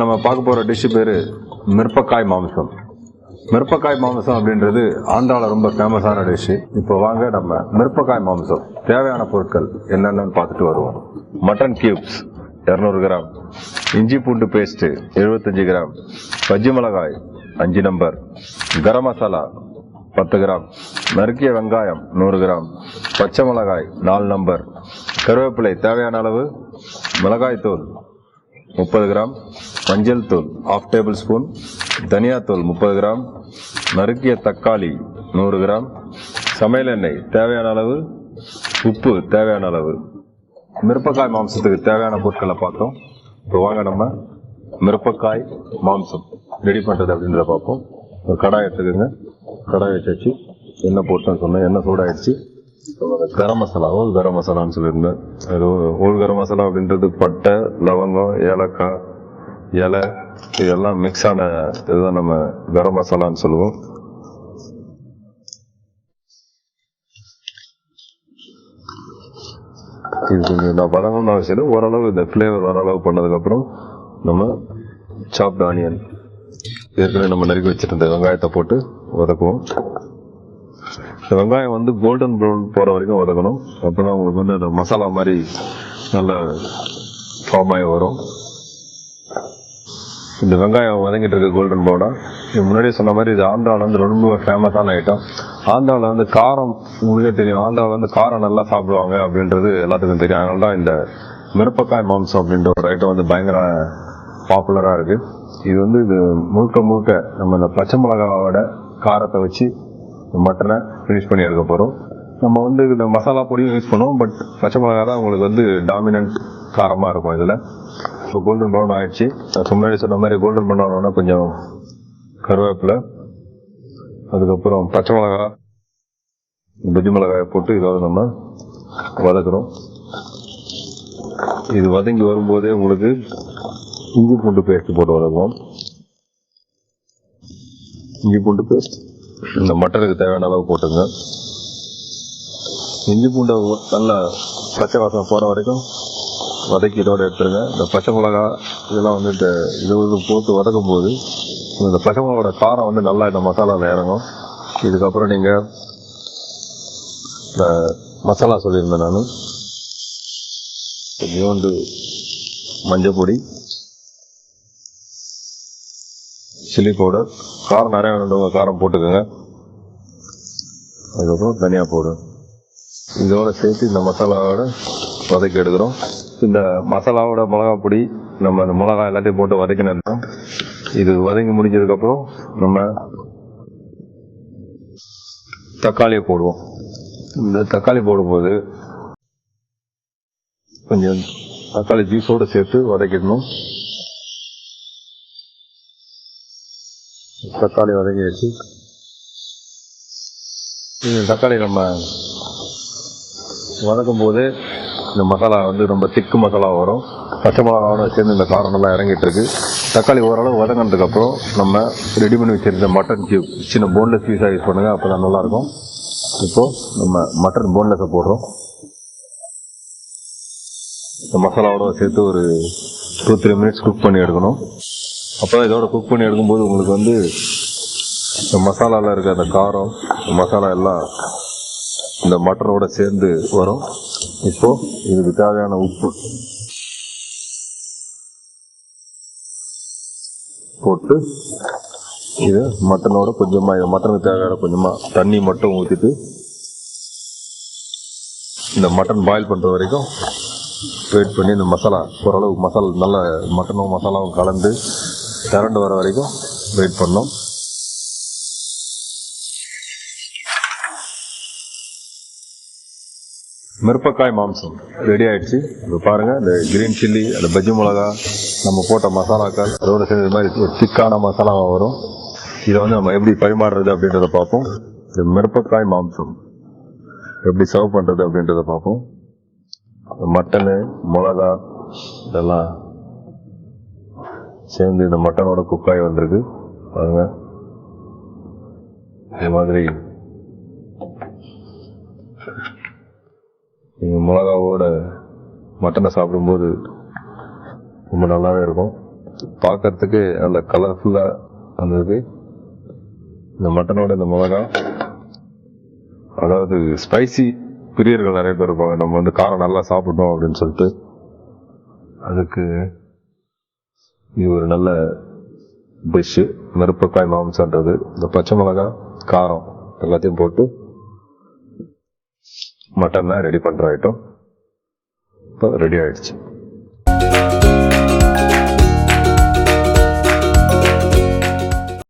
நம்ம பார்க்க போகிற டிஷ்ஷு பேர் மிரப்பக்காய் மாமிசம். மிரப்பக்காய் மாமிசம் அப்படின்றது ஆந்திராவில் ரொம்ப ஃபேமஸான டிஷ்ஷு. இப்போ வாங்க நம்ம மிரப்பக்காய் மாமிசம் தேவையான பொருட்கள் என்னென்னு பார்த்துட்டு வருவோம். மட்டன் கியூப்ஸ் 200 கிராம், இஞ்சி பூண்டு பேஸ்ட்டு 75 கிராம், பஜ்ஜி மிளகாய் 5 நம்பர், கரம் மசாலா 10 கிராம், நறுக்கிய வெங்காயம் 100 கிராம், பச்சை மிளகாய் 4 நம்பர், கருவேப்பிலை தேவையான அளவு, மிளகாய் தூள் 30 கிராம், மஞ்சள் தூள் 1/2 டேபிள் ஸ்பூன், தனியாத்தூள் 30 கிராம், நறுக்கிய தக்காளி 100 கிராம், சமையல் எண்ணெய் தேவையான அளவு, உப்பு தேவையான அளவு. மிரப்பக்காய் மாம்சத்துக்கு தேவையான பொருட்களை பார்த்தோம். இப்போ வாங்க நம்ம மிரப்பக்காய் மாம்சம் ரெடி பண்ணுறது அப்படின்றத பார்ப்போம். ஒரு கடாய் எடுத்துக்கோங்க. கடாய் வச்சாச்சு, எண்ணெய் போட்டோன்னு சொன்னேன். எண்ணெய் சூடாயிடுச்சு. கரம் மசாலா, ஹோல் கரம் மசாலான்னு சொல்லியிருந்தேன். அது ஹோல் கரம் மசாலா அப்படின்றது பட்டை, லவங்கம், ஏலக்காய், இலை இதெல்லாம் மிக்ஸ் ஆன இதுதான் நம்ம கரம் மசாலான்னு சொல்லுவோம். இது கொஞ்சம் நான் வதங்கணும்னு அவசியம் இல்லை. ஓரளவு இந்த ஃப்ளேவர் ஓரளவு பண்ணதுக்கப்புறம் நம்ம சாப்ட் ஆனியன் ஏற்கனவே நம்ம நறுக்கி வச்சிருந்த வெங்காயத்தை போட்டு வதக்குவோம். இந்த வெங்காயம் வந்து கோல்டன் ப்ரௌன் போகிற வரைக்கும் வதக்கணும். அப்போ தான் உங்களுக்கு வந்து அந்த மசாலா மாதிரி நல்ல ஃபார்ம் ஆகி வரும். இந்த வெங்காயம் வதங்கிட்டு இருக்கு கோல்டன் ப்ரௌனாக. இது முன்னாடியே சொன்ன மாதிரி இது ஆந்திராவில் வந்து ரொம்ப ஃபேமஸான ஐட்டம். ஆந்திராவில் வந்து காரம் உங்களுக்கே தெரியும். ஆந்திராவில் வந்து காரம் நல்லா சாப்பிடுவாங்க அப்படின்றது எல்லாத்துக்கும் தெரியும். அதனால தான் இந்த மிரப்பக்காய் மாம்சம் அப்படின்ற ஒரு ஐட்டம் வந்து பயங்கர பாப்புலராக இருக்குது. இது வந்து இது முழுக்க முழுக்க நம்ம இந்த பச்சை மிளகாவோட காரத்தை வச்சு மட்டனை ஃபினிஷ் பண்ணி எடுக்க போகிறோம். நம்ம வந்து இந்த மசாலா பொடியும் யூஸ் பண்ணுவோம். பட் பச்சை மிளகா தான் உங்களுக்கு வந்து டாமினன்ட் காரமாக இருக்கும் இதில். இப்போ கோல்டன் ப்ரௌன் ஆகிடுச்சு. முன்னாடி சொன்ன மாதிரி கோல்டன் ப்ரௌன் ஆனோன்னா கொஞ்சம் கருவேப்பிலை, அதுக்கப்புறம் பச்சை மிளகா, பஜ்ஜி மிளகாயை போட்டு இதோட நம்ம வதக்குறோம். இது வதங்கி வரும்போதே உங்களுக்கு இஞ்சி பூண்டு பேஸ்ட் போட்டு வதக்குவோம். இஞ்சி பூண்டு பேஸ்ட் இந்த மட்டனுக்கு தேவையான அளவு போட்டுங்க. இஞ்சி பூண்டை நல்லா பச்சை வாசம் போகிற வரைக்கும் வதக்கி இதோட எடுத்துருங்க. இந்த பச்சை மிளகா இதெல்லாம் வந்து இது போட்டு வதக்கும் போது இந்த பச்சை மிளகாவோட காரம் வந்து நல்லா இந்த மசாலாவில் இறங்கும். இதுக்கப்புறம் நீங்கள் இந்த மசாலா சொல்லியிருந்தேன் நான். கொஞ்சோண்டு மஞ்சள் பொடி, சில்லி பவுடர், காரம் நிறையா வேணுன்றவங்க காரம் போட்டுக்கோங்க. அதுக்கப்புறம் தனியா பவுடர் இதோட சேர்த்து இந்த மசாலாவோட வதக்கி எடுக்கிறோம். இந்த மசாலாவோட மிளகா பொடி நம்ம இந்த மிளகா எல்லாத்தையும் போட்டு வதக்கினோம். இது வதங்கி முடிஞ்சதுக்கப்புறம் நம்ம தக்காளியை போடுவோம். இந்த தக்காளி போடும்போது கொஞ்சம் தக்காளி ஜூஸோடு சேர்த்து வதக்கிடணும். தக்காளி வதங்கிடுச்சு. இந்த தக்காளி நம்ம வதக்கும் போது இந்த மசாலா வந்து ரொம்ப திக்கு மசாலா வரும். பச்சை மிளகாவோட சேர்ந்து இந்த காரம் நல்லா இறங்கிட்டு இருக்கு. தக்காளி ஓரளவு வதங்கினதுக்கப்புறம் நம்ம ரெடி பண்ணி வச்சிருந்த மட்டன் கியூப் சின்ன போன்லெஸ் பீஸாக யூஸ் பண்ணுங்கள். அப்போ தான் நல்லாயிருக்கும். இப்போது நம்ம மட்டன் போன்லெஸ்ஸை போடுறோம். இந்த மசாலாவோட சேர்த்து ஒரு 2-3 மினிட்ஸ் குக் பண்ணி எடுக்கணும். அப்போ தான் இதோட குக் பண்ணி எடுக்கும்போது உங்களுக்கு வந்து இந்த மசாலாவில் இருக்க அந்த காரம் மசாலா எல்லாம் இந்த மட்டனோட சேர்ந்து வரும். இப்போது இதுக்கு தேவையான உப்பு போட்டு இது மட்டனோட கொஞ்சமாக மட்டனுக்கு தேவையான கொஞ்சமாக தண்ணி மட்டும் ஊற்றிட்டு இந்த மட்டன் பாயில் பண்ணுற வரைக்கும் வெயிட் பண்ணி இந்த மசாலா ஓரளவு மசாலா நல்ல மட்டனும் மசாலாவும் கலந்து திரண்டு வர வரைக்கும் வெயிட் பண்ணோம். மிரப்பக்காய் மாம்சம் ரெடி ஆயிடுச்சு. இப்போ பாருங்கள், இந்த கிரீன் சில்லி, அந்த பஜ்ஜி மிளகா, நம்ம போட்ட மசாலாக்கள் அதோட சேர்ந்த மாதிரி ஒரு திக்கான மசாலாவாக வரும். இதை வந்து நம்ம எப்படி பரிமாறுறது அப்படின்றத பார்ப்போம். இந்த மிரப்பக்காய் மாம்சம் எப்படி சர்வ் பண்ணுறது அப்படின்றத பார்ப்போம். மட்டனு, மிளகா இதெல்லாம் சேர்ந்து இந்த மட்டனோட குக்காய் வந்திருக்கு பாருங்க. இதே மாதிரி நீங்கள் மிளகாவோட மட்டனை சாப்பிடும்போது ரொம்ப நல்லாவே இருக்கும். பார்க்கறதுக்கு அந்த கலர்ஃபுல்லா அந்த இது, இந்த மட்டனோட இந்த மிளகா, அதாவது ஸ்பைசி பிரியர்கள் நிறைய பேர் இருப்பாங்க. நம்ம வந்து காரம் நல்லா சாப்பிட்டோம் அப்படின்னு சொல்லிட்டு, அதுக்கு இது ஒரு நல்ல டிஷ்ஷு. மிரப்பக்காய் மாம்சன்றது இந்த பச்சை மிளகா காரம் எல்லாத்தையும் போட்டு மட்டனை ரெடி பண்ற ஐட்டம் இப்போ ரெடி ஆயிடுச்சு.